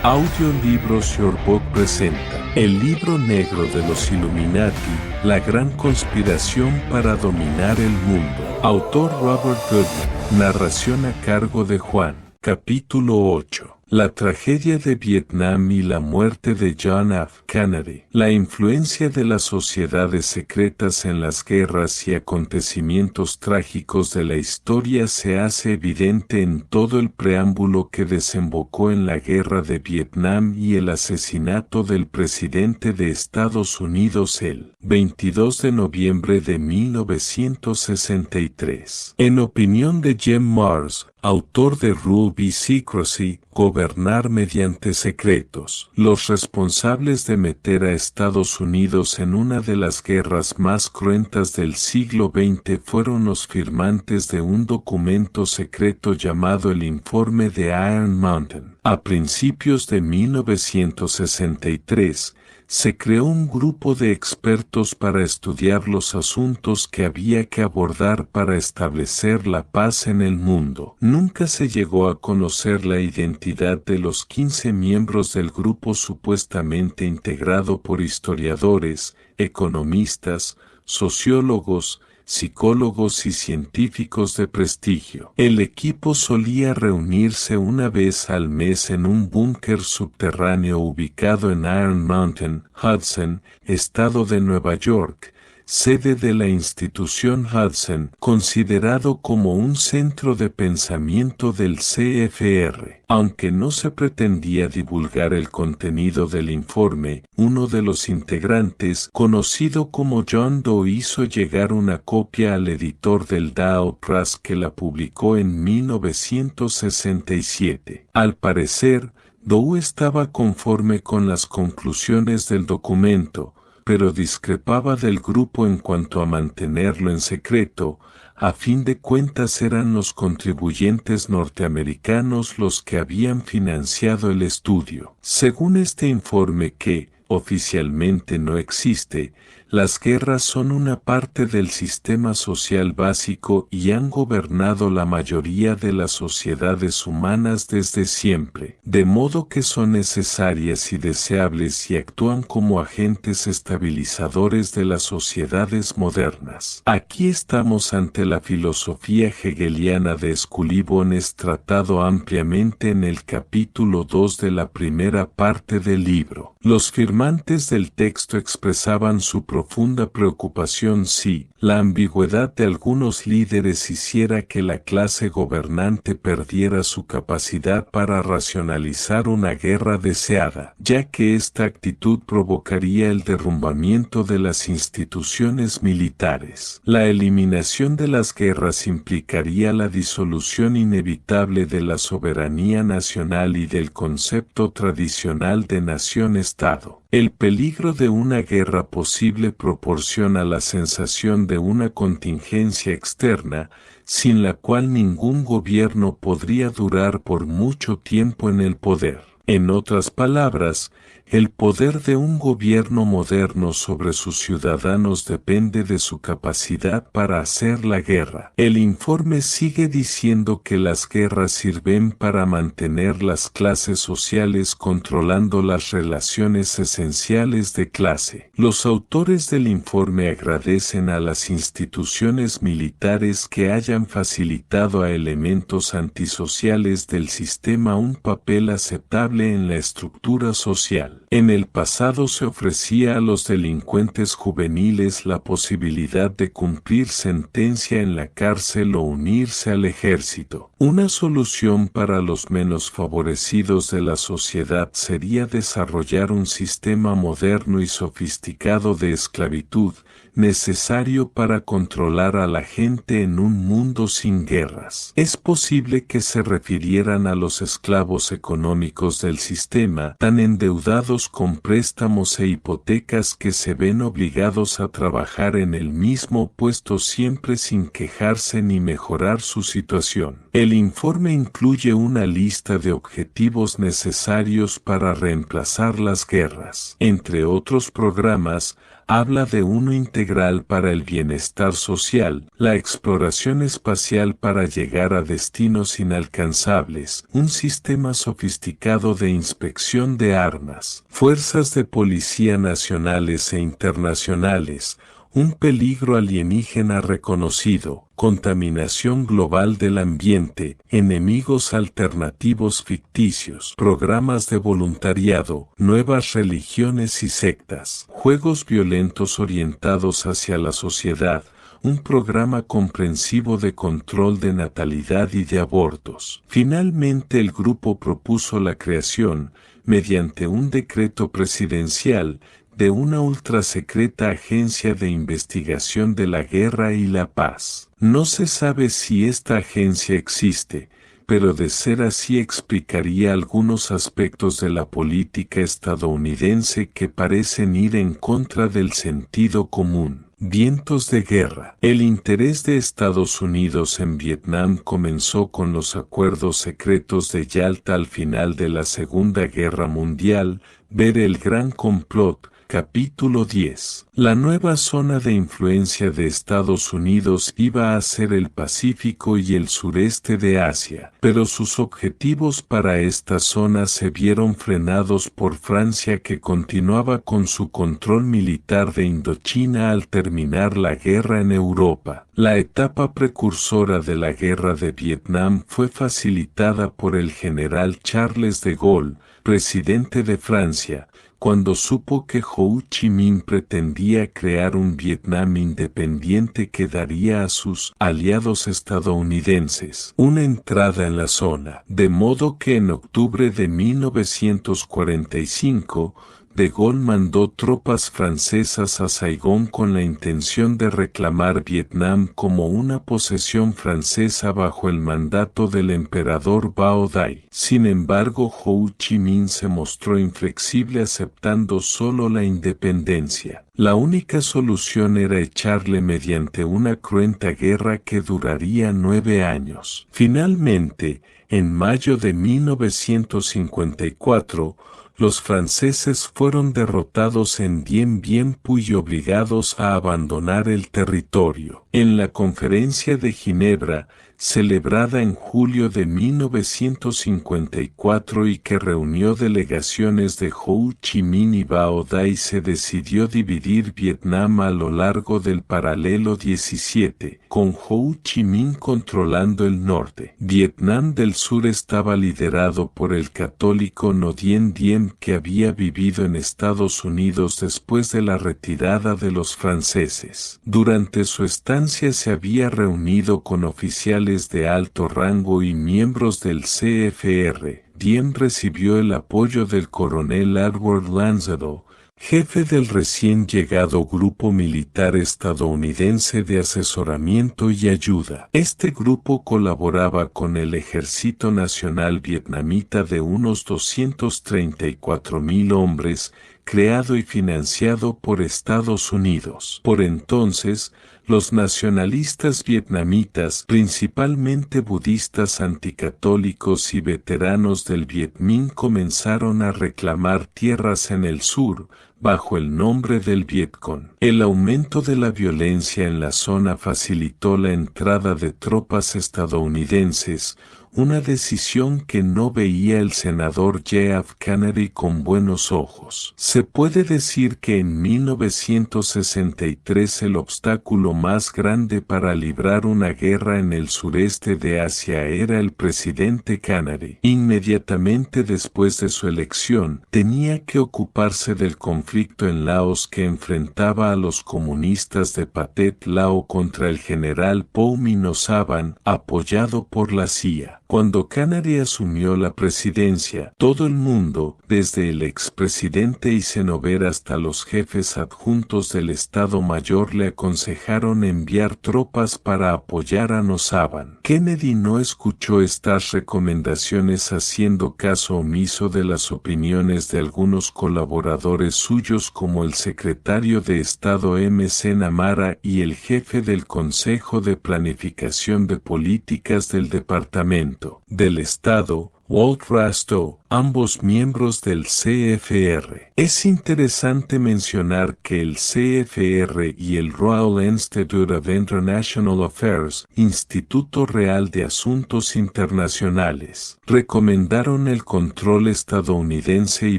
Audiolibros Yourbook presenta El libro negro de los Illuminati, la gran conspiración para dominar el mundo. Autor Robert Goodman. Narración a cargo de Juan. Capítulo 8. La tragedia de Vietnam y la muerte de John F. Kennedy. La influencia de las sociedades secretas en las guerras y acontecimientos trágicos de la historia se hace evidente en todo el preámbulo que desembocó en la guerra de Vietnam y el asesinato del presidente de Estados Unidos el 22 de noviembre de 1963. En opinión de Jim Marrs, autor de Rule by Secrecy, Gobernar mediante secretos, los responsables de meter a Estados Unidos en una de las guerras más cruentas del siglo XX fueron los firmantes de un documento secreto llamado el Informe de Iron Mountain. A principios de 1963, se creó un grupo de expertos para estudiar los asuntos que había que abordar para establecer la paz en el mundo. Nunca se llegó a conocer la identidad de los 15 miembros del grupo supuestamente integrado por historiadores, economistas, sociólogos, psicólogos y científicos de prestigio. El equipo solía reunirse una vez al mes en un búnker subterráneo ubicado en Iron Mountain, Hudson, estado de Nueva York, sede de la institución Hudson, considerado como un centro de pensamiento del CFR. Aunque no se pretendía divulgar el contenido del informe, uno de los integrantes, conocido como John Doe, hizo llegar una copia al editor del Dow Press que la publicó en 1967. Al parecer, Doe estaba conforme con las conclusiones del documento, pero discrepaba del grupo en cuanto a mantenerlo en secreto. A fin de cuentas eran los contribuyentes norteamericanos los que habían financiado el estudio. Según este informe que, oficialmente no existe, las guerras son una parte del sistema social básico y han gobernado la mayoría de las sociedades humanas desde siempre, de modo que son necesarias y deseables y actúan como agentes estabilizadores de las sociedades modernas. Aquí estamos ante la filosofía hegeliana de Scully-Bones, tratado ampliamente en el capítulo 2 de la primera parte del libro. Los firmantes del texto expresaban su profunda preocupación si la ambigüedad de algunos líderes hiciera que la clase gobernante perdiera su capacidad para racionalizar una guerra deseada, ya que esta actitud provocaría el derrumbamiento de las instituciones militares. La eliminación de las guerras implicaría la disolución inevitable de la soberanía nacional y del concepto tradicional de nación-estado. El peligro de una guerra posible proporciona la sensación de una contingencia externa, sin la cual ningún gobierno podría durar por mucho tiempo en el poder. En otras palabras, el poder de un gobierno moderno sobre sus ciudadanos depende de su capacidad para hacer la guerra. El informe sigue diciendo que las guerras sirven para mantener las clases sociales controlando las relaciones esenciales de clase. Los autores del informe agradecen a las instituciones militares que hayan facilitado a elementos antisociales del sistema un papel aceptable en la estructura social. En el pasado se ofrecía a los delincuentes juveniles la posibilidad de cumplir sentencia en la cárcel o unirse al ejército. Una solución para los menos favorecidos de la sociedad sería desarrollar un sistema moderno y sofisticado de esclavitud, necesario para controlar a la gente en un mundo sin guerras. Es posible que se refirieran a los esclavos económicos del sistema, tan endeudados con préstamos e hipotecas que se ven obligados a trabajar en el mismo puesto siempre sin quejarse ni mejorar su situación. El informe incluye una lista de objetivos necesarios para reemplazar las guerras. Entre otros programas, habla de uno integral para el bienestar social, la exploración espacial para llegar a destinos inalcanzables, un sistema sofisticado de inspección de armas, fuerzas de policía nacionales e internacionales, un peligro alienígena reconocido, contaminación global del ambiente, enemigos alternativos ficticios, programas de voluntariado, nuevas religiones y sectas, juegos violentos orientados hacia la sociedad, un programa comprensivo de control de natalidad y de abortos. Finalmente el grupo propuso la creación, mediante un decreto presidencial, de una ultrasecreta agencia de investigación de la guerra y la paz. No se sabe si esta agencia existe, pero de ser así explicaría algunos aspectos de la política estadounidense que parecen ir en contra del sentido común. Vientos de guerra. El interés de Estados Unidos en Vietnam comenzó con los acuerdos secretos de Yalta al final de la Segunda Guerra Mundial. Ver el Gran Complot. Capítulo 10. La nueva zona de influencia de Estados Unidos iba a ser el Pacífico y el sureste de Asia, pero sus objetivos para esta zona se vieron frenados por Francia, que continuaba con su control militar de Indochina al terminar la guerra en Europa. La etapa precursora de la guerra de Vietnam fue facilitada por el general Charles de Gaulle, presidente de Francia, cuando supo que Ho Chi Minh pretendía crear un Vietnam independiente que daría a sus aliados estadounidenses una entrada en la zona. De modo que en octubre de 1945, De Gaulle mandó tropas francesas a Saigón con la intención de reclamar Vietnam como una posesión francesa bajo el mandato del emperador Bao Dai. Sin embargo, Ho Chi Minh se mostró inflexible, aceptando solo la independencia. La única solución era echarle mediante una cruenta guerra que duraría 9 años. Finalmente, en mayo de 1954, los franceses fueron derrotados en Dien Bien Phu y obligados a abandonar el territorio. En la Conferencia de Ginebra, celebrada en julio de 1954 y que reunió delegaciones de Ho Chi Minh y Bao Dai, se decidió dividir Vietnam a lo largo del paralelo 17, con Ho Chi Minh controlando el norte. Vietnam del Sur estaba liderado por el católico Ngo Dien Diem, que había vivido en Estados Unidos después de la retirada de los franceses. Durante su estancia se había reunido con oficiales de alto rango y miembros del CFR. Diem recibió el apoyo del coronel Edward Lanzado, jefe del recién llegado grupo militar estadounidense de asesoramiento y ayuda. Este grupo colaboraba con el Ejército Nacional Vietnamita de unos 234,000 hombres, creado y financiado por Estados Unidos. Por entonces, los nacionalistas vietnamitas, principalmente budistas anticatólicos y veteranos del Viet Minh, comenzaron a reclamar tierras en el sur, bajo el nombre del Vietcong. El aumento de la violencia en la zona facilitó la entrada de tropas estadounidenses, una decisión que no veía el senador J.F. Kennedy con buenos ojos. Se puede decir que en 1963 el obstáculo más grande para librar una guerra en el sureste de Asia era el presidente Kennedy. Inmediatamente después de su elección, tenía que ocuparse del conflicto en Laos, que enfrentaba a los comunistas de Pathet Lao contra el general Phou Minosaban, apoyado por la CIA. Cuando Kennedy asumió la presidencia, todo el mundo, desde el expresidente Eisenhower hasta los jefes adjuntos del Estado Mayor, le aconsejaron enviar tropas para apoyar a Nosaban. Kennedy no escuchó estas recomendaciones, haciendo caso omiso de las opiniones de algunos colaboradores suyos, como el secretario de Estado M.C. Namara y el jefe del Consejo de Planificación de Políticas del Departamento del Estado, Walt Rastow. ambos miembros del CFR. Es interesante mencionar que el CFR y el Royal Institute of International Affairs, Instituto Real de Asuntos Internacionales, recomendaron el control estadounidense y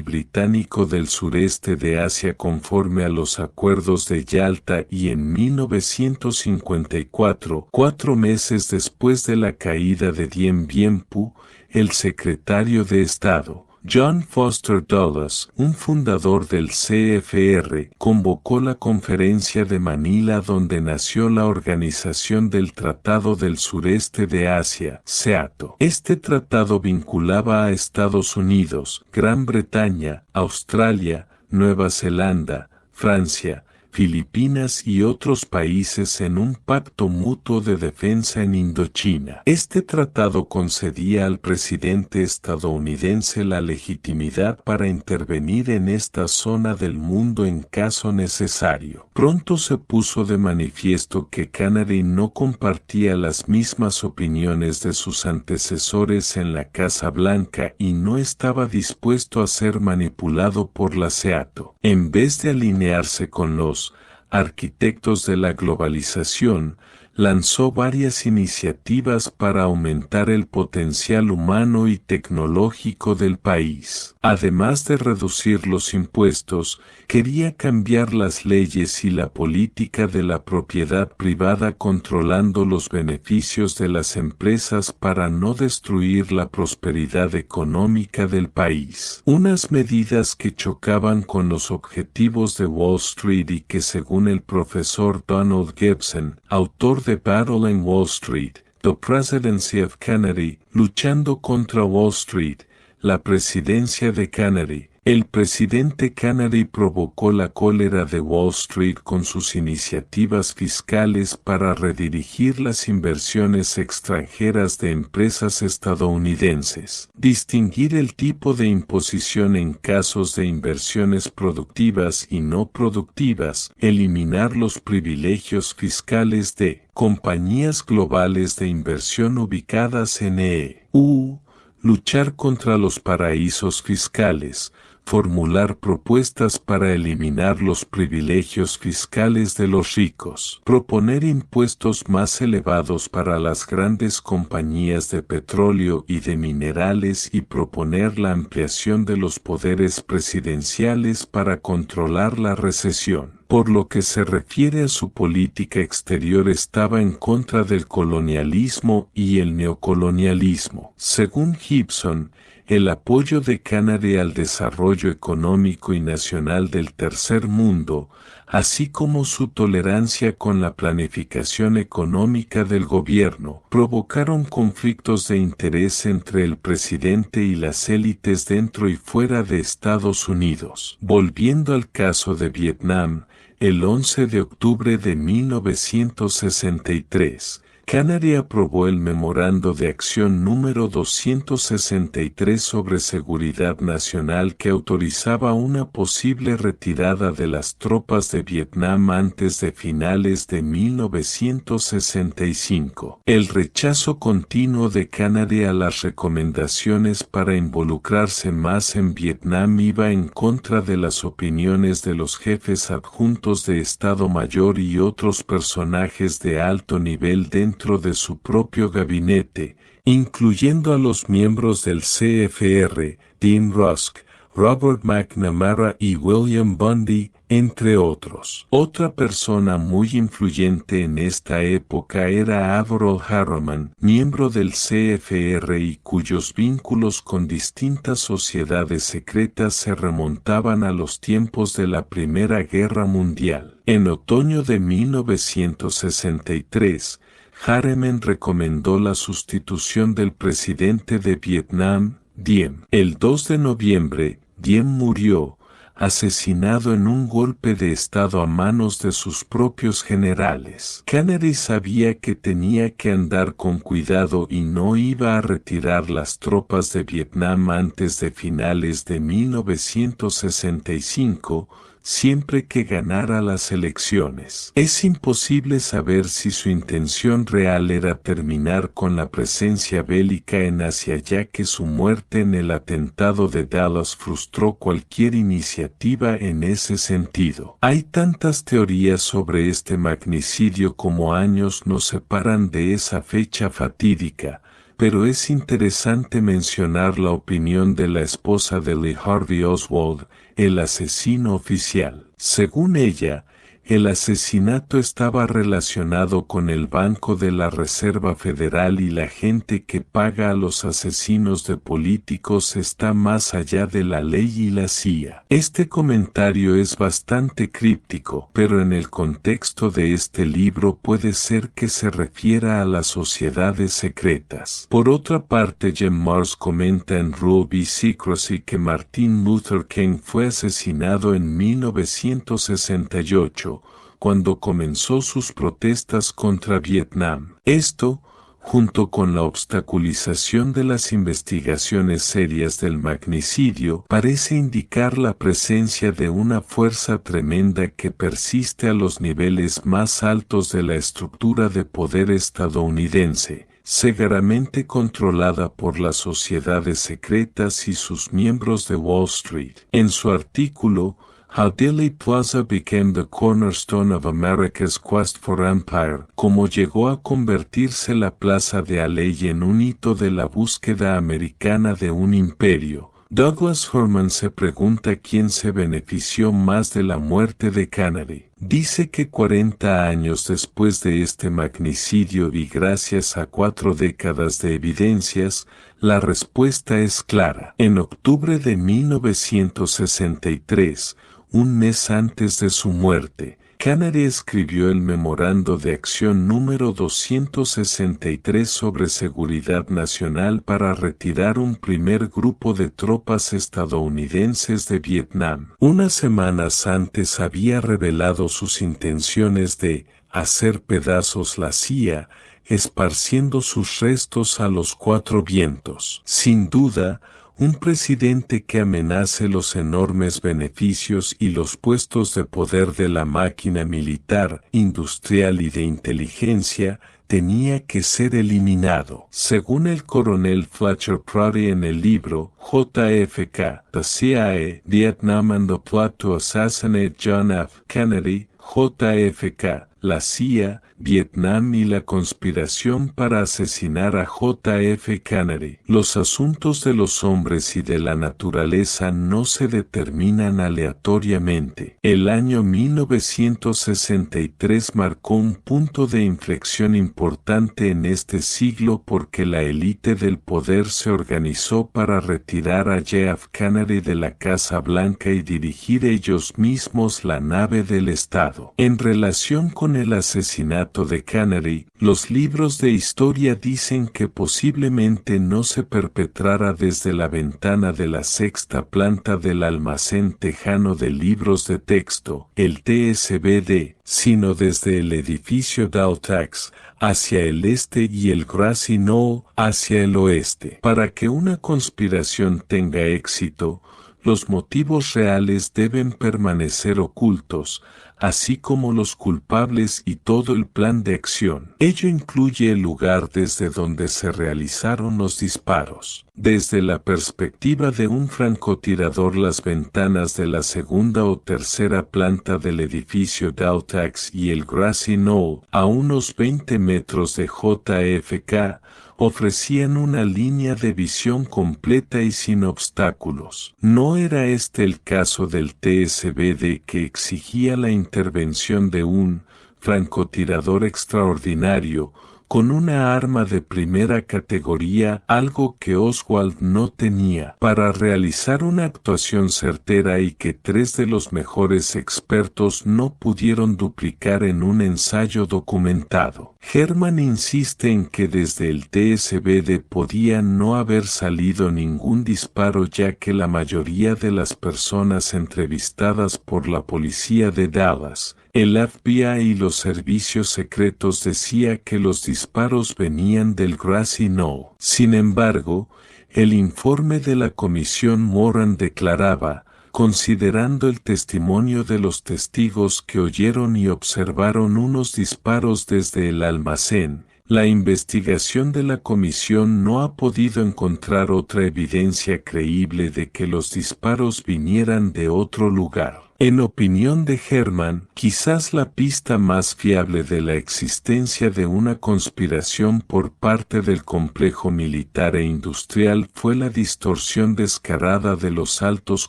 británico del sureste de Asia conforme a los acuerdos de Yalta, y en 1954, 4 meses después de la caída de Dien Bien Phu, el secretario de Estado, John Foster Dulles, un fundador del CFR, convocó la Conferencia de Manila donde nació la Organización del Tratado del Sureste de Asia, SEATO. Este tratado vinculaba a Estados Unidos, Gran Bretaña, Australia, Nueva Zelanda, Francia, Filipinas y otros países en un pacto mutuo de defensa en Indochina. Este tratado concedía al presidente estadounidense la legitimidad para intervenir en esta zona del mundo en caso necesario. Pronto se puso de manifiesto que Canary no compartía las mismas opiniones de sus antecesores en la Casa Blanca y no estaba dispuesto a ser manipulado por la SEATO. En vez de alinearse con los arquitectos de la globalización, lanzó varias iniciativas para aumentar el potencial humano y tecnológico del país. Además de reducir los impuestos, quería cambiar las leyes y la política de la propiedad privada controlando los beneficios de las empresas para no destruir la prosperidad económica del país. Unas medidas que chocaban con los objetivos de Wall Street y que según el profesor Donald Gibson, autor de Battle in Wall Street, The Presidency of Canary, luchando contra Wall Street, la presidencia de Canary. El presidente Canary provocó la cólera de Wall Street con sus iniciativas fiscales para redirigir las inversiones extranjeras de empresas estadounidenses, distinguir el tipo de imposición en casos de inversiones productivas y no productivas, eliminar los privilegios fiscales de compañías globales de inversión ubicadas en EU, luchar contra los paraísos fiscales, formular propuestas para eliminar los privilegios fiscales de los ricos, proponer impuestos más elevados para las grandes compañías de petróleo y de minerales y proponer la ampliación de los poderes presidenciales para controlar la recesión. Por lo que se refiere a su política exterior, estaba en contra del colonialismo y el neocolonialismo. Según Gibson, el apoyo de Canary al desarrollo económico y nacional del tercer mundo, así como su tolerancia con la planificación económica del gobierno, provocaron conflictos de interés entre el presidente y las élites dentro y fuera de Estados Unidos. Volviendo al caso de Vietnam, el 11 de octubre de 1963, Canary aprobó el Memorando de Acción número 263 sobre seguridad nacional que autorizaba una posible retirada de las tropas de Vietnam antes de finales de 1965. El rechazo continuo de Canary a las recomendaciones para involucrarse más en Vietnam iba en contra de las opiniones de los jefes adjuntos de Estado Mayor y otros personajes de alto nivel dentro de su propio gabinete, incluyendo a los miembros del CFR, Dean Rusk, Robert McNamara y William Bundy, entre otros. Otra persona muy influyente en esta época era Averell Harriman, miembro del CFR y cuyos vínculos con distintas sociedades secretas se remontaban a los tiempos de la Primera Guerra Mundial. En otoño de 1963, Harriman recomendó la sustitución del presidente de Vietnam, Diem. El 2 de noviembre, Diem murió, asesinado en un golpe de estado a manos de sus propios generales. Canary sabía que tenía que andar con cuidado y no iba a retirar las tropas de Vietnam antes de finales de 1965, siempre que ganara las elecciones. Es imposible saber si su intención real era terminar con la presencia bélica en Asia, ya que su muerte en el atentado de Dallas frustró cualquier iniciativa en ese sentido. Hay tantas teorías sobre este magnicidio como años nos separan de esa fecha fatídica, pero es interesante mencionar la opinión de la esposa de Lee Harvey Oswald, el asesino oficial. Según ella, el asesinato estaba relacionado con el Banco de la Reserva Federal y la gente que paga a los asesinos de políticos está más allá de la ley y la CIA. Este comentario es bastante críptico, pero en el contexto de este libro puede ser que se refiera a las sociedades secretas. Por otra parte, Jim Marrs comenta en Rule Be Secrecy que Martin Luther King fue asesinado en 1968, cuando comenzó sus protestas contra Vietnam. Esto, junto con la obstaculización de las investigaciones serias del magnicidio, parece indicar la presencia de una fuerza tremenda que persiste a los niveles más altos de la estructura de poder estadounidense, severamente controlada por las sociedades secretas y sus miembros de Wall Street. En su artículo, How Dealey Plaza Became the Cornerstone of America's Quest for Empire, cómo llegó a convertirse la Plaza de Aley en un hito de la búsqueda americana de un imperio, Douglas Herman se pregunta quién se benefició más de la muerte de Kennedy. Dice que 40 años después de este magnicidio y gracias a 4 décadas de evidencias, la respuesta es clara. En octubre de 1963, un mes antes de su muerte, Kennedy escribió el Memorando de Acción número 263 sobre seguridad nacional para retirar un primer grupo de tropas estadounidenses de Vietnam. Unas semanas antes había revelado sus intenciones de hacer pedazos la CIA, esparciendo sus restos a los 4 vientos. Sin duda, un presidente que amenace los enormes beneficios y los puestos de poder de la máquina militar, industrial y de inteligencia, tenía que ser eliminado. Según el coronel Fletcher Prouty en el libro JFK, The CIA, Vietnam and the Plot to Assassinate John F. Kennedy, JFK, la CIA, Vietnam y la conspiración para asesinar a JF Kennedy. Los asuntos de los hombres y de la naturaleza no se determinan aleatoriamente. El año 1963 marcó un punto de inflexión importante en este siglo porque la élite del poder se organizó para retirar a JF Kennedy de la Casa Blanca y dirigir ellos mismos la nave del Estado. En relación con el asesinato de Kennedy, los libros de historia dicen que posiblemente no se perpetrara desde la ventana de la 6ª planta del almacén tejano de libros de texto, el TSBD, sino desde el edificio Daltax, hacia el este y el Grassy Knoll, hacia el oeste. Para que una conspiración tenga éxito, los motivos reales deben permanecer ocultos, así como los culpables y todo el plan de acción. Ello incluye el lugar desde donde se realizaron los disparos. Desde la perspectiva de un francotirador, las ventanas de la 2ª o 3ª planta del edificio Daltax y el Grassy Knoll, a unos 20 metros de JFK, ofrecían una línea de visión completa y sin obstáculos. No era este el caso del TSBD, que exigía la intervención de un francotirador extraordinario, con una arma de primera categoría, algo que Oswald no tenía, para realizar una actuación certera y que 3 de los mejores expertos no pudieron duplicar en un ensayo documentado. Herman insiste en que desde el TSBD podía no haber salido ningún disparo, ya que la mayoría de las personas entrevistadas por la policía de Dallas, el FBI y los servicios secretos decía que los disparos venían del Grassy Knoll. Sin embargo, el informe de la Comisión Moran declaraba, considerando el testimonio de los testigos que oyeron y observaron unos disparos desde el almacén, la investigación de la comisión no ha podido encontrar otra evidencia creíble de que los disparos vinieran de otro lugar. En opinión de Herman, quizás la pista más fiable de la existencia de una conspiración por parte del complejo militar e industrial fue la distorsión descarada de los altos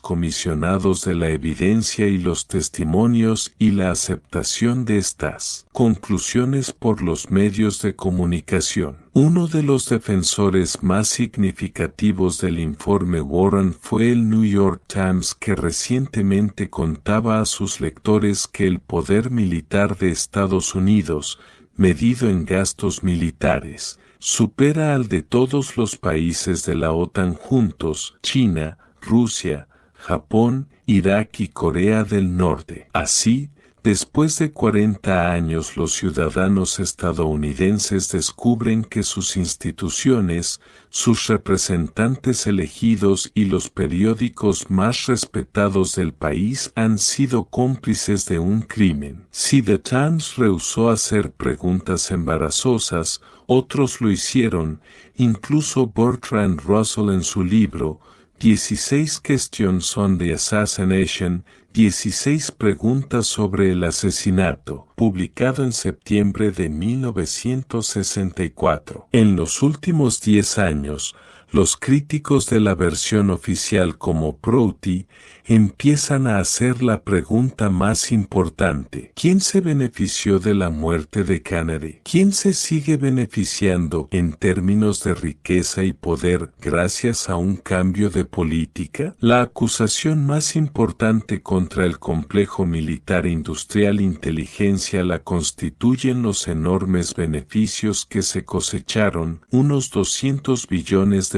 comisionados de la evidencia y los testimonios y la aceptación de estas conclusiones por los medios de comunicación. Uno de los defensores más significativos del informe Warren fue el New York Times, que recientemente contaba a sus lectores que el poder militar de Estados Unidos, medido en gastos militares, supera al de todos los países de la OTAN juntos: China, Rusia, Japón, Irak y Corea del Norte. Así, después de 40 años, los ciudadanos estadounidenses descubren que sus instituciones, sus representantes elegidos y los periódicos más respetados del país han sido cómplices de un crimen. Si The Times rehusó hacer preguntas embarazosas, otros lo hicieron, incluso Bertrand Russell en su libro 16 Questions on the Assassination, 16 preguntas sobre el asesinato, publicado en septiembre de 1964. En los últimos 10 años, los críticos de la versión oficial como Prouty empiezan a hacer la pregunta más importante: ¿quién se benefició de la muerte de Kennedy? ¿Quién se sigue beneficiando en términos de riqueza y poder gracias a un cambio de política? La acusación más importante contra el complejo militar industrial inteligencia la constituyen los enormes beneficios que se cosecharon, unos $200 billones,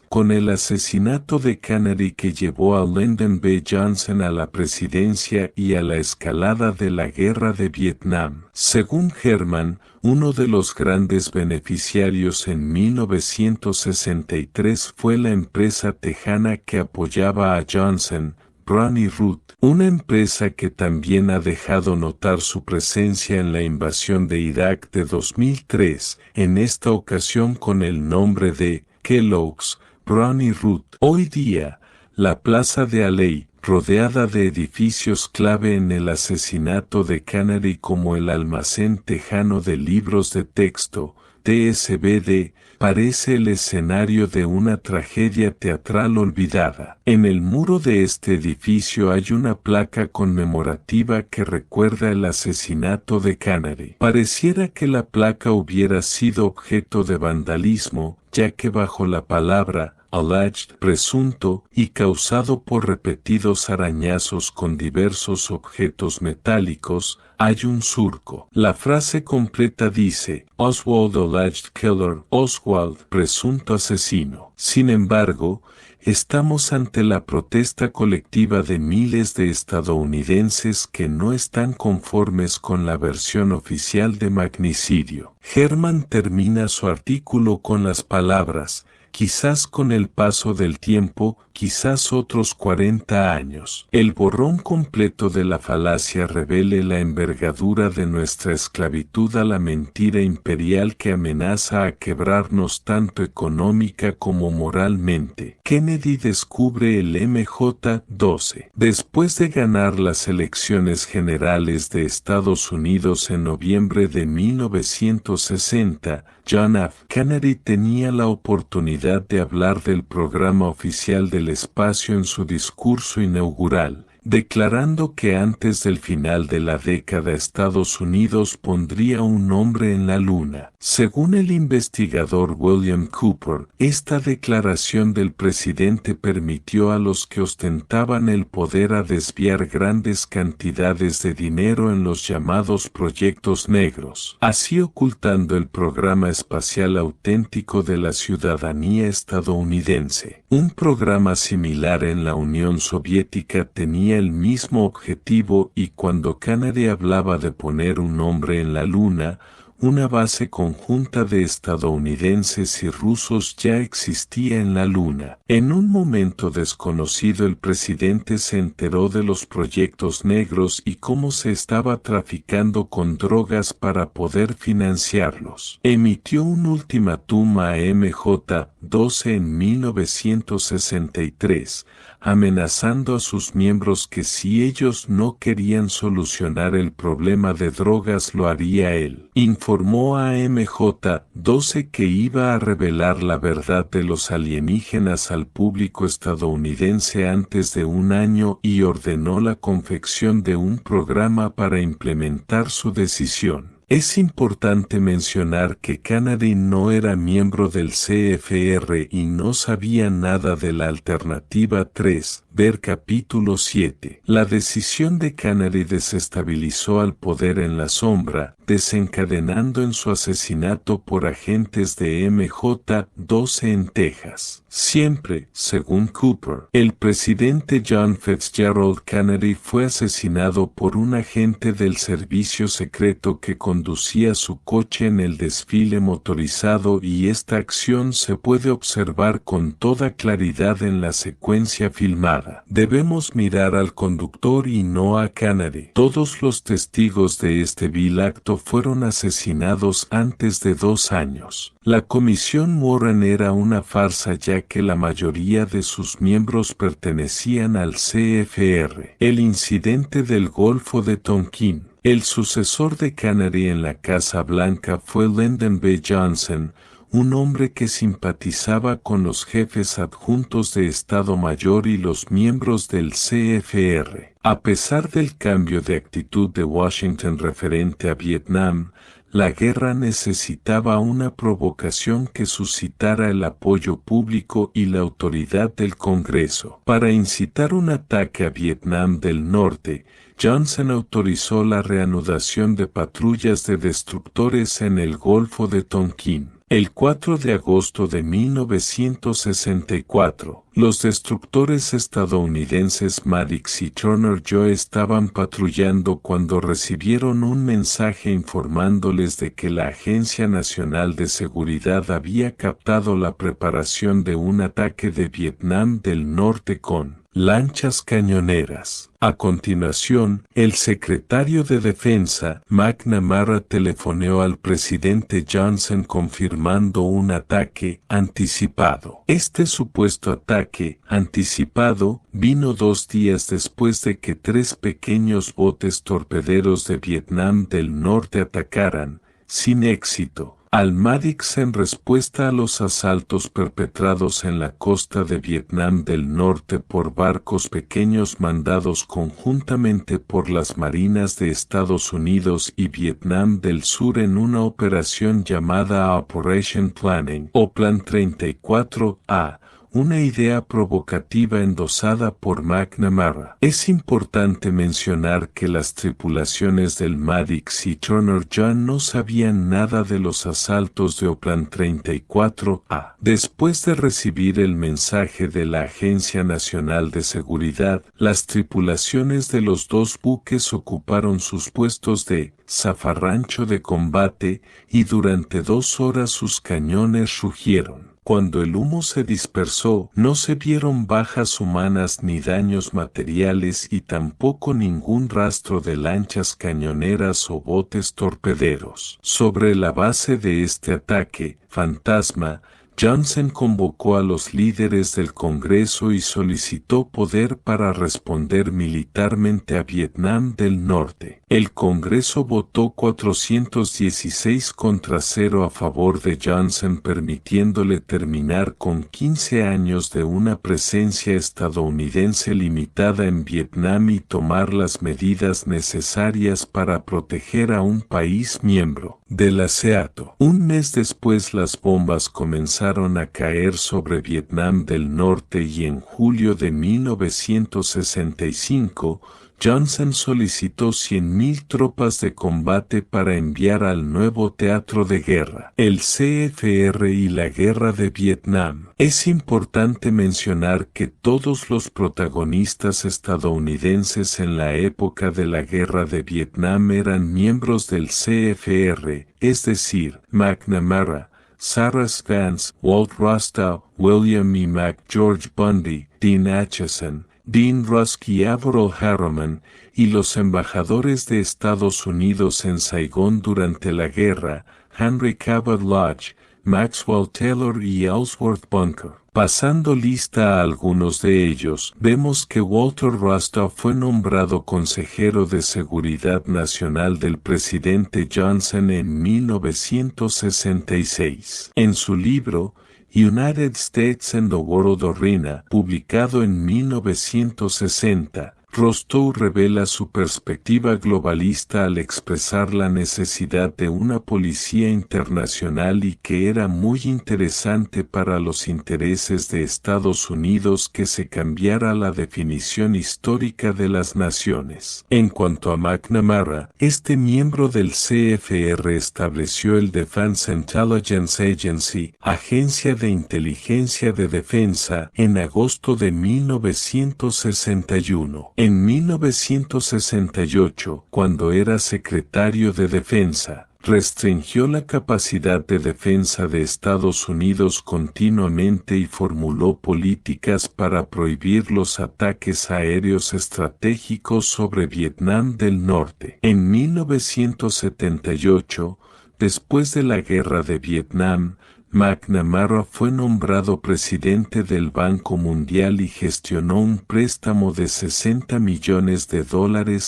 con el asesinato de Kennedy, que llevó a Lyndon B. Johnson a la presidencia y a la escalada de la guerra de Vietnam. Según Herman, uno de los grandes beneficiarios en 1963 fue la empresa tejana que apoyaba a Johnson, Brown y Root, una empresa que también ha dejado notar su presencia en la invasión de Irak de 2003, en esta ocasión con el nombre de Kellogg's, Brown y Root. Hoy día, la Plaza de Aley, rodeada de edificios clave en el asesinato de Kennedy como el Almacén Tejano de Libros de Texto, TSBD, parece el escenario de una tragedia teatral olvidada. En el muro de este edificio hay una placa conmemorativa que recuerda el asesinato de Kennedy. Pareciera que la placa hubiera sido objeto de vandalismo, ya que bajo la palabra alleged, presunto, y causado por repetidos arañazos con diversos objetos metálicos, hay un surco. La frase completa dice: Oswald alleged killer, Oswald, presunto asesino. Sin embargo, estamos ante la protesta colectiva de miles de estadounidenses que no están conformes con la versión oficial de magnicidio. Herman termina su artículo con las palabras: quizás con el paso del tiempo, quizás otros 40 años, el borrón completo de la falacia revele la envergadura de nuestra esclavitud a la mentira imperial que amenaza a quebrarnos tanto económica como moralmente. Kennedy descubre el MJ-12. Después de ganar las elecciones generales de Estados Unidos en noviembre de 1960, John F. Kennedy tenía la oportunidad de hablar del programa oficial del espacio en su discurso inaugural, declarando que antes del final de la década Estados Unidos pondría un hombre en la Luna. Según el investigador William Cooper, esta declaración del presidente permitió a los que ostentaban el poder a desviar grandes cantidades de dinero en los llamados proyectos negros, así ocultando el programa espacial auténtico de la ciudadanía estadounidense. Un programa similar en la Unión Soviética tenía el mismo objetivo, y cuando Kennedy hablaba de poner un hombre en la Luna, una base conjunta de estadounidenses y rusos ya existía en la Luna. En un momento desconocido el presidente se enteró de los proyectos negros y cómo se estaba traficando con drogas para poder financiarlos. Emitió un ultimátum a MJ-12 en 1963, amenazando a sus miembros que si ellos no querían solucionar el problema de drogas lo haría él. Informó a MJ-12 que iba a revelar la verdad de los alienígenas al público estadounidense antes de un año y ordenó la confección de un programa para implementar su decisión. Es importante mencionar que Canary no era miembro del CFR y no sabía nada de la alternativa 3, ver capítulo 7. La decisión de Canary desestabilizó al poder en la sombra, desencadenando en su asesinato por agentes de MJ-12 en Texas. Siempre, según Cooper, el presidente John Fitzgerald Canary fue asesinado por un agente del servicio secreto que conducía su coche en el desfile motorizado y esta acción se puede observar con toda claridad en la secuencia filmada. Debemos mirar al conductor y no a Canary. Todos los testigos de este vil acto fueron asesinados antes de 2 años. La Comisión Warren era una farsa ya que la mayoría de sus miembros pertenecían al CFR. El incidente del Golfo de Tonkin. El sucesor de Canary en la Casa Blanca fue Lyndon B. Johnson, un hombre que simpatizaba con los jefes adjuntos de Estado Mayor y los miembros del CFR. A pesar del cambio de actitud de Washington referente a Vietnam, la guerra necesitaba una provocación que suscitara el apoyo público y la autoridad del Congreso. Para incitar un ataque a Vietnam del Norte, Johnson autorizó la reanudación de patrullas de destructores en el Golfo de Tonkin. El 4 de agosto de 1964, los destructores estadounidenses Maddox y Turner Joe estaban patrullando cuando recibieron un mensaje informándoles de que la Agencia Nacional de Seguridad había captado la preparación de un ataque de Vietnam del Norte con lanchas cañoneras. A continuación, el secretario de Defensa, McNamara, telefoneó al presidente Johnson confirmando un ataque anticipado. Este supuesto ataque anticipado vino 2 días después de que 3 pequeños botes torpederos de Vietnam del Norte atacaran, sin éxito, al Maddox en respuesta a los asaltos perpetrados en la costa de Vietnam del Norte por barcos pequeños mandados conjuntamente por las marinas de Estados Unidos y Vietnam del Sur en una operación llamada Operation Planning o Plan 34A. Una idea provocativa endosada por McNamara. Es importante mencionar que las tripulaciones del Maddox y Turner Joe no sabían nada de los asaltos de Plan 34A. Después de recibir el mensaje de la Agencia Nacional de Seguridad, las tripulaciones de los 2 buques ocuparon sus puestos de zafarrancho de combate y durante 2 horas sus cañones rugieron. Cuando el humo se dispersó, no se vieron bajas humanas ni daños materiales y tampoco ningún rastro de lanchas cañoneras o botes torpederos. Sobre la base de este ataque fantasma, Johnson convocó a los líderes del Congreso y solicitó poder para responder militarmente a Vietnam del Norte. El Congreso votó 416 contra 0 a favor de Johnson, permitiéndole terminar con 15 años de una presencia estadounidense limitada en Vietnam y tomar las medidas necesarias para proteger a un país miembro de la SEATO. Un mes después las bombas comenzaron a caer sobre Vietnam del Norte y en julio de 1965, Johnson solicitó 100.000 tropas de combate para enviar al nuevo teatro de guerra, el CFR y la guerra de Vietnam. Es importante mencionar que todos los protagonistas estadounidenses en la época de la guerra de Vietnam eran miembros del CFR, es decir, McNamara, Sarah Vance, Walt Rostow, William E. McGeorge Bundy, Dean Acheson, Dean Rusk y Averell Harriman, y los embajadores de Estados Unidos en Saigón durante la guerra, Henry Cabot Lodge, Maxwell Taylor y Ellsworth Bunker. Pasando lista a algunos de ellos, vemos que Walter Rostow fue nombrado consejero de Seguridad Nacional del presidente Johnson en 1966. En su libro, United States and the World Arena, publicado en 1960, Rostow revela su perspectiva globalista al expresar la necesidad de una policía internacional y que era muy interesante para los intereses de Estados Unidos que se cambiara la definición histórica de las naciones. En cuanto a McNamara, este miembro del CFR estableció el Defense Intelligence Agency, Agencia de Inteligencia de Defensa, en agosto de 1961. En 1968, cuando era secretario de Defensa, restringió la capacidad de defensa de Estados Unidos continuamente y formuló políticas para prohibir los ataques aéreos estratégicos sobre Vietnam del Norte. En 1978, después de la Guerra de Vietnam, McNamara fue nombrado presidente del Banco Mundial y gestionó un préstamo de $60 millones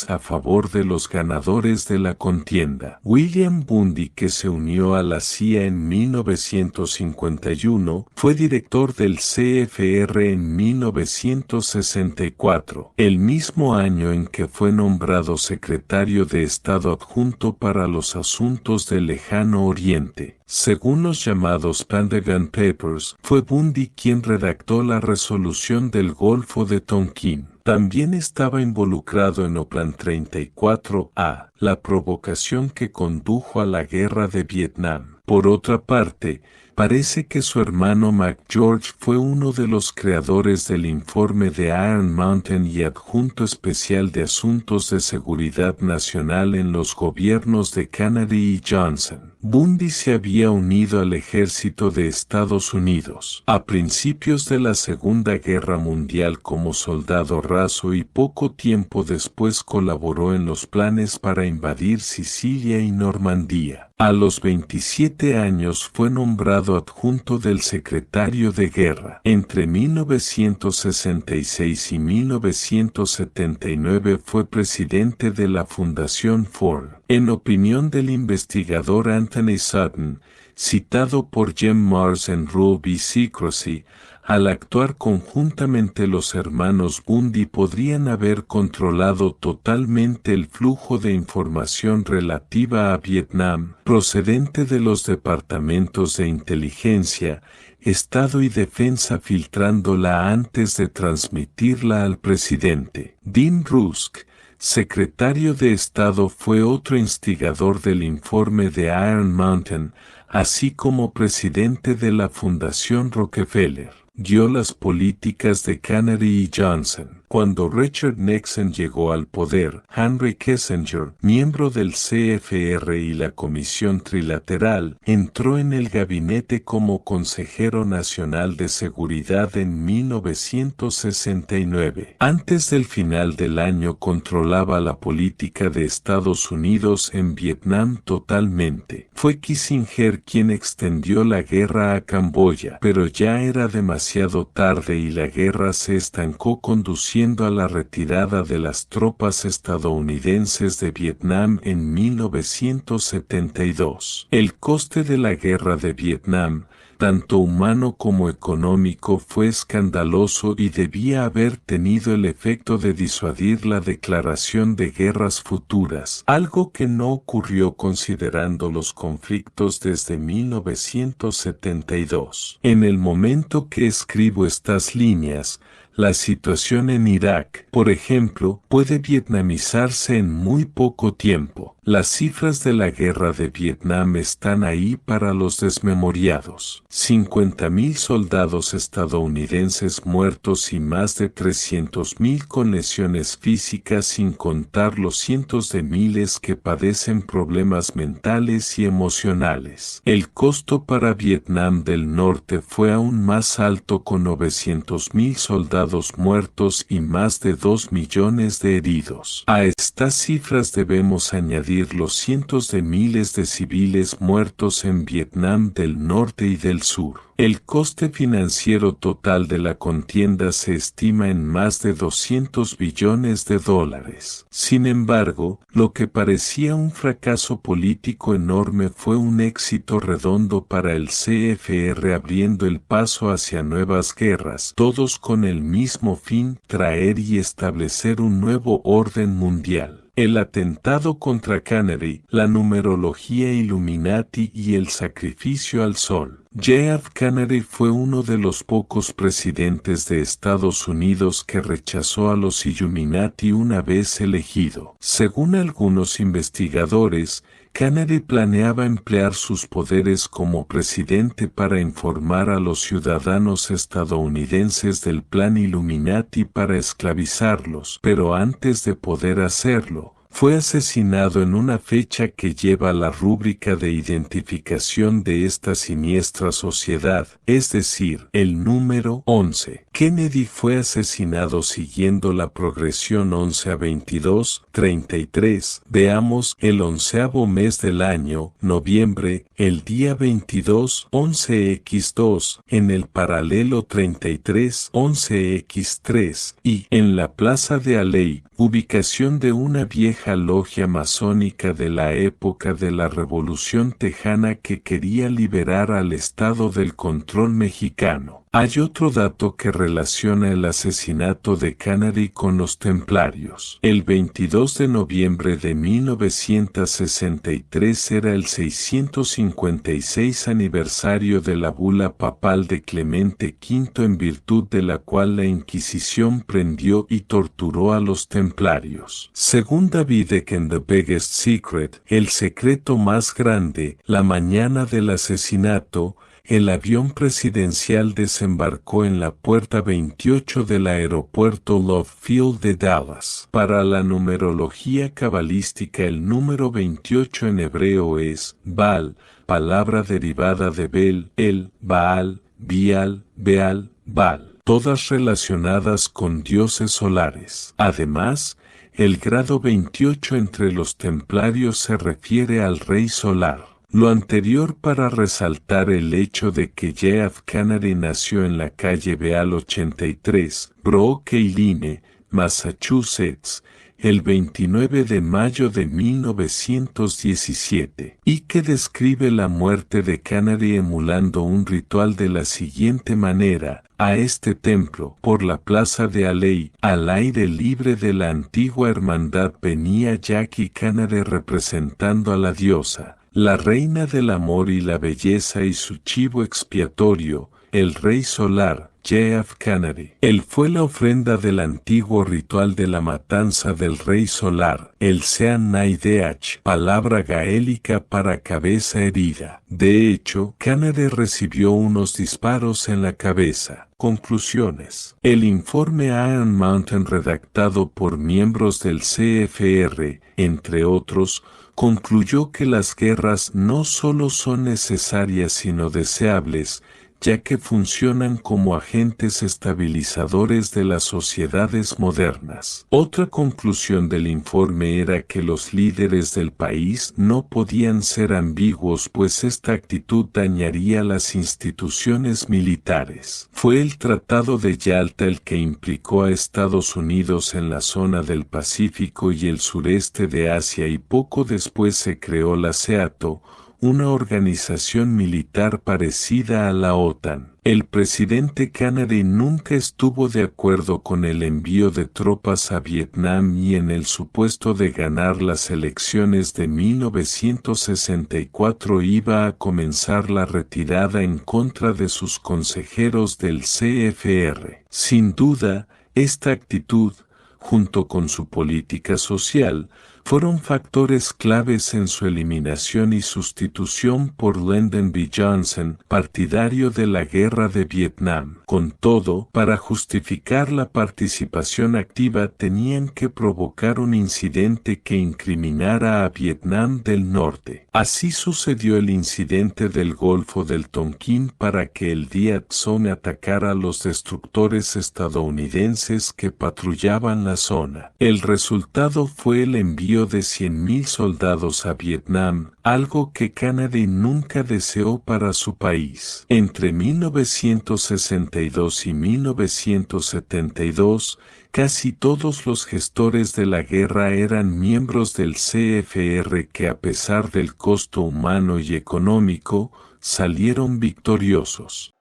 a favor de los ganadores de la contienda. William Bundy, que se unió a la CIA en 1951, fue director del CFR en 1964, el mismo año en que fue nombrado secretario de Estado adjunto para los asuntos del Lejano Oriente. Según los llamados Pentagon Papers, fue Bundy quien redactó la resolución del Golfo de Tonkin. También estaba involucrado en Oplan 34A, la provocación que condujo a la guerra de Vietnam. Por otra parte, parece que su hermano McGeorge fue uno de los creadores del informe de Iron Mountain y adjunto especial de Asuntos de Seguridad Nacional en los gobiernos de Kennedy y Johnson. Bundy se había unido al ejército de Estados Unidos a principios de la Segunda Guerra Mundial como soldado raso y poco tiempo después colaboró en los planes para invadir Sicilia y Normandía. A los 27 años fue nombrado adjunto del secretario de Guerra. Entre 1966 y 1979 fue presidente de la Fundación Ford. En opinión del investigador Anthony Sutton, citado por Jim Marrs en Rule v. Secrecy, al actuar conjuntamente los hermanos Bundy podrían haber controlado totalmente el flujo de información relativa a Vietnam, procedente de los departamentos de inteligencia, Estado y Defensa, filtrándola antes de transmitirla al presidente. Dean Rusk, secretario de Estado, fue otro instigador del informe de Iron Mountain, así como presidente de la Fundación Rockefeller. Guió las políticas de Kennedy y Johnson. Cuando Richard Nixon llegó al poder, Henry Kissinger, miembro del CFR y la Comisión Trilateral, entró en el gabinete como consejero nacional de seguridad en 1969. Antes del final del año controlaba la política de Estados Unidos en Vietnam totalmente. Fue Kissinger quien extendió la guerra a Camboya, pero ya era demasiado tarde y la guerra se estancó, conduciendo a la retirada de las tropas estadounidenses de Vietnam en 1972. El coste de la guerra de Vietnam, tanto humano como económico, fue escandaloso y debía haber tenido el efecto de disuadir la declaración de guerras futuras, algo que no ocurrió considerando los conflictos desde 1972. En el momento que escribo estas líneas, La situación en Irak, por ejemplo, puede vietnamizarse en muy poco tiempo. Las cifras de la guerra de Vietnam están ahí para los desmemoriados. 50.000 soldados estadounidenses muertos y más de 300.000 con lesiones físicas, sin contar los cientos de miles que padecen problemas mentales y emocionales. El costo para Vietnam del Norte fue aún más alto, con 900.000 soldados muertos y más de 2 millones de heridos. A estas cifras debemos añadir los cientos de miles de civiles muertos en Vietnam del Norte y del Sur. El coste financiero total de la contienda se estima en más de 200 billones de dólares. Sin embargo, lo que parecía un fracaso político enorme fue un éxito redondo para el CFR, abriendo el paso hacia nuevas guerras, todos con el mismo fin: traer y establecer un nuevo orden mundial. El atentado contra Kennedy, la numerología Illuminati y el sacrificio al sol. J.F. Kennedy fue uno de los pocos presidentes de Estados Unidos que rechazó a los Illuminati una vez elegido. Según algunos investigadores, Kennedy planeaba emplear sus poderes como presidente para informar a los ciudadanos estadounidenses del plan Illuminati para esclavizarlos, pero antes de poder hacerlo, fue asesinado en una fecha que lleva la rúbrica de identificación de esta siniestra sociedad, es decir, el número 11. Kennedy fue asesinado siguiendo la progresión 11 a 22, 33. Veamos el 11º mes del año, noviembre, el día 22, 11x2, en el paralelo 33, 11x3, y en la plaza de Aley, ubicación de una vieja logia masónica de la época de la Revolución Tejana que quería liberar al Estado del control mexicano. Hay otro dato que relaciona el asesinato de Kennedy con los templarios. El 22 de noviembre de 1963 era el 656 aniversario de la bula papal de Clemente V, en virtud de la cual la Inquisición prendió y torturó a los templarios. Según David Icke, The Biggest Secret, el secreto más grande, la mañana del asesinato, el avión presidencial desembarcó en la puerta 28 del aeropuerto Love Field de Dallas. Para la numerología cabalística, el número 28 en hebreo es Baal, palabra derivada de Bel, El, Baal, Bial, Beal, Baal, todas relacionadas con dioses solares. Además, el grado 28 entre los templarios se refiere al rey solar. Lo anterior para resaltar el hecho de que J.F. Kennedy nació en la calle Beal 83, Brooklyn, Massachusetts, el 29 de mayo de 1917, y que describe la muerte de Kennedy emulando un ritual de la siguiente manera: a este templo, por la plaza de Aley, al aire libre de la antigua hermandad, venía Jackie Kennedy representando a la diosa, la reina del amor y la belleza, y su chivo expiatorio, el rey solar, J.F. Kennedy. Él fue la ofrenda del antiguo ritual de la matanza del rey solar, el Sean Naideach, palabra gaélica para cabeza herida. De hecho, Kennedy recibió unos disparos en la cabeza. Conclusiones. El informe Iron Mountain, redactado por miembros del CFR, entre otros, concluyó que las guerras no solo son necesarias sino deseables, ya que funcionan como agentes estabilizadores de las sociedades modernas. Otra conclusión del informe era que los líderes del país no podían ser ambiguos, pues esta actitud dañaría las instituciones militares. Fue el Tratado de Yalta el que implicó a Estados Unidos en la zona del Pacífico y el sureste de Asia, y poco después se creó la SEATO, una organización militar parecida a la OTAN. El presidente Kennedy nunca estuvo de acuerdo con el envío de tropas a Vietnam y en el supuesto de ganar las elecciones de 1964 iba a comenzar la retirada en contra de sus consejeros del CFR. Sin duda, esta actitud, junto con su política social, fueron factores claves en su eliminación y sustitución por Lyndon B. Johnson, partidario de la guerra de Vietnam. Con todo, para justificar la participación activa tenían que provocar un incidente que incriminara a Vietnam del Norte. Así sucedió el incidente del Golfo del Tonkin para que el Viet Cong atacara a los destructores estadounidenses que patrullaban la zona. El resultado fue el envío de 100.000 soldados a Vietnam, algo que Kennedy nunca deseó para su país. Entre 1962 y 1972, casi todos los gestores de la guerra eran miembros del CFR que a pesar del costo humano y económico, salieron victoriosos.